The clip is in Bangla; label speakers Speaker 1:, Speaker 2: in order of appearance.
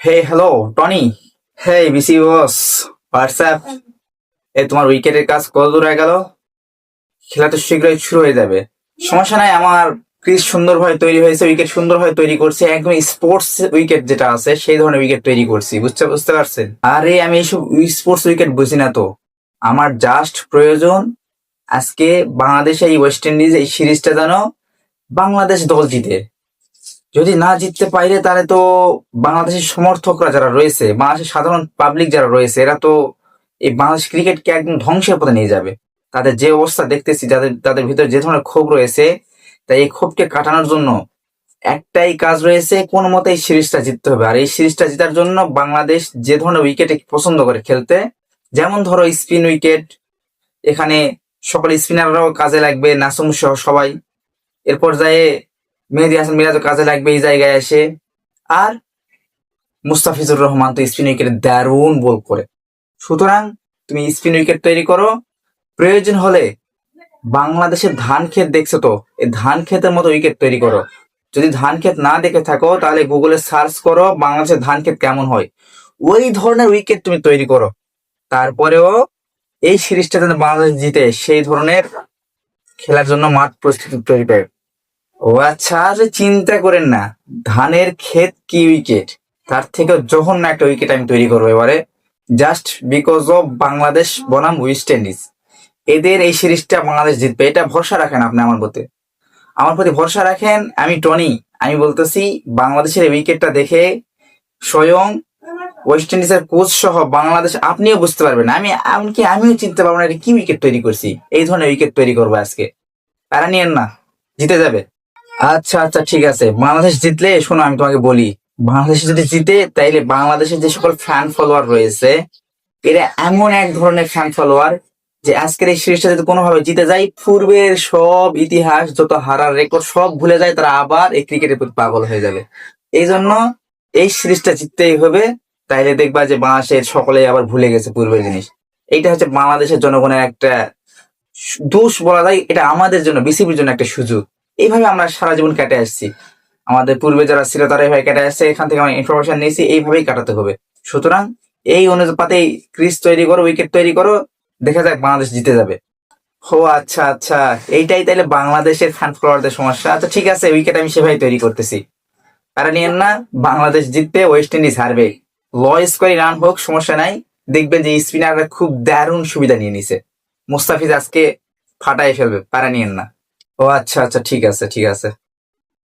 Speaker 1: হে hello Tony. Hey BC boss, WhatsApp. তোমার উইকেটের কাজ কত দূর হয়ে গেল? খেলা তো শীঘ্রই শুরু হয়ে যাবে। সমস্যা নাই, আমার ক্রিজ সুন্দরভাবে তৈরি হয়েছে, উইকেট সুন্দরভাবে তৈরি করছি, একদম স্পোর্টস উইকেট যেটা আছে সেই ধরনের উইকেট তৈরি করছি, বুঝতে বুঝতে পারছেন? আরে আমি এইসব স্পোর্টস উইকেট বুঝি না তো। আমার জাস্ট প্রয়োজন আজকে বাংলাদেশ এই ওয়েস্ট ইন্ডিজ এই সিরিজটা যেন বাংলাদেশ দল জিতে। যদি না জিততে পারে তাহলে তো বাংলাদেশের সমর্থকরা যারা রয়েছে, বাংলাদেশের সাধারণ পাবলিক যারা রয়েছে, এরা তো এই বাংলাদেশ ক্রিকেটকে একদম ধ্বংসের পথে নিয়ে যাবে। তাদের যে অবস্থা দেখতেছি, যাদের তাদের ভিতরে যে ধরনের ক্ষোভ রয়েছে, তাই এই ক্ষোভকে কাটানোর জন্য একটাই কাজ রয়েছে, কোন মতে এই সিরিজটা জিততে হবে। আর এই সিরিজটা জেতার জন্য বাংলাদেশ যে ধরনের উইকেটে পছন্দ করে খেলতে, যেমন ধরো স্পিন উইকেট, এখানে সকল স্পিনাররাও কাজে লাগবে, নাসুম সহ সবাই। এর পর্যায়ে মেহেদী হাসান মিরাজও কাজে লাগবে এই জায়গায় এসে। আর মুস্তাফিজুর রহমান তো স্পিন উইকেটে দারুণ বল করে। সুতরাং তুমি স্পিন উইকেট তৈরি করো, প্রয়োজন হলে বাংলাদেশের ধান ক্ষেত দেখছো তো, এই ধান ক্ষেতের মতো উইকেট তৈরি করো। যদি ধান ক্ষেত না দেখে থাকো তাহলে গুগলে সার্চ করো বাংলাদেশের ধান ক্ষেত কেমন হয়, ওই ধরনের উইকেট তুমি তৈরি করো। তারপরেও এই সিরিজটা যেন বাংলাদেশ জিতে সেই ধরনের খেলার জন্য মাঠ প্রস্তুতি তৈরি করে। ও আচ্ছা, আরে চিন্তা করেন না, ধানের ক্ষেত কি উইকেট, তার থেকে জঘন্য একটা উইকেট আমি তৈরি করবো এবারে, জাস্ট বিকজ অফ বাংলাদেশ বনাম ওয়েস্ট ইন্ডিজ। এদের এই সিরিজটা বাংলাদেশ জিতবে, এটা ভরসা রাখেন আপনি আমার প্রতি ভরসা রাখেন। আমি টনি, আমি বলতেছি, বাংলাদেশের এই উইকেটটা দেখে স্বয়ং ওয়েস্ট ইন্ডিজের কোচ সহ বাংলাদেশ আপনিও বুঝতে পারবেন, আমি এমনকি আমিও চিনতে পারবো না এটা কি উইকেট তৈরি করছি। এই ধরনের উইকেট তৈরি করবো আজকে, প্যারা নিয়েন না, জিতে যাবে। আচ্ছা আচ্ছা ঠিক আছে, বাংলাদেশ জিতলে শোনো আমি তোমাকে বলি, বাংলাদেশ যদি জিতে তাইলে বাংলাদেশের যে সকল ফ্যান ফলোয়ার রয়েছে, এরা এমন এক ধরনের ফ্যান ফলোয়ার যে আজকের এই সিরিজটা যদি কোনোভাবে জিতে যায়, পূর্বের সব ইতিহাস যত হারার রেকর্ড সব ভুলে যায়, তারা আবার এই ক্রিকেটের প্রতি পাগল হয়ে যাবে। এই জন্য এই সিরিজটা জিততেই হবে, তাইলে দেখবা যে বাংলাদেশের সকলে আবার ভুলে গেছে পূর্বের জিনিস। এইটা হচ্ছে বাংলাদেশের জনগণের একটা দোষ বলা যায়, এটা আমাদের জন্য, বিসিবির জন্য একটা সুযোগ। এইভাবে আমরা সারা জীবন কেটে আসছি, আমাদের পূর্বে যারা ছিল তারা এইভাবে কেটে আসছে, এখান থেকে আমরা ইনফরমেশন নিয়েছি, এইভাবেই কাটাতে হবে। সুতরাং এই অনুপাতেই ক্রিজ তৈরি করো, উইকেট তৈরি করো, দেখা যাক বাংলাদেশ জিতে যাবে। ও আচ্ছা আচ্ছা, এইটাই তাইলে বাংলাদেশের ফ্যান ফলোয়ারদের সমস্যা। আচ্ছা ঠিক আছে, উইকেট আমি সেভাবে তৈরি করতেছি, তারা নিয়েন না। বাংলাদেশ জিতবে, ওয়েস্ট ইন্ডিজ হারবে, ল স্কোয়ারি রান হোক সমস্যা নাই। দেখবেন যে স্পিনাররা খুব দারুণ সুবিধা নিয়ে নিছে, মুস্তাফিজ আজকে ফাটাই ফেলবে, প্যারা নিয়েন না। ও আচ্ছা আচ্ছা ঠিক আছে ঠিক আছে।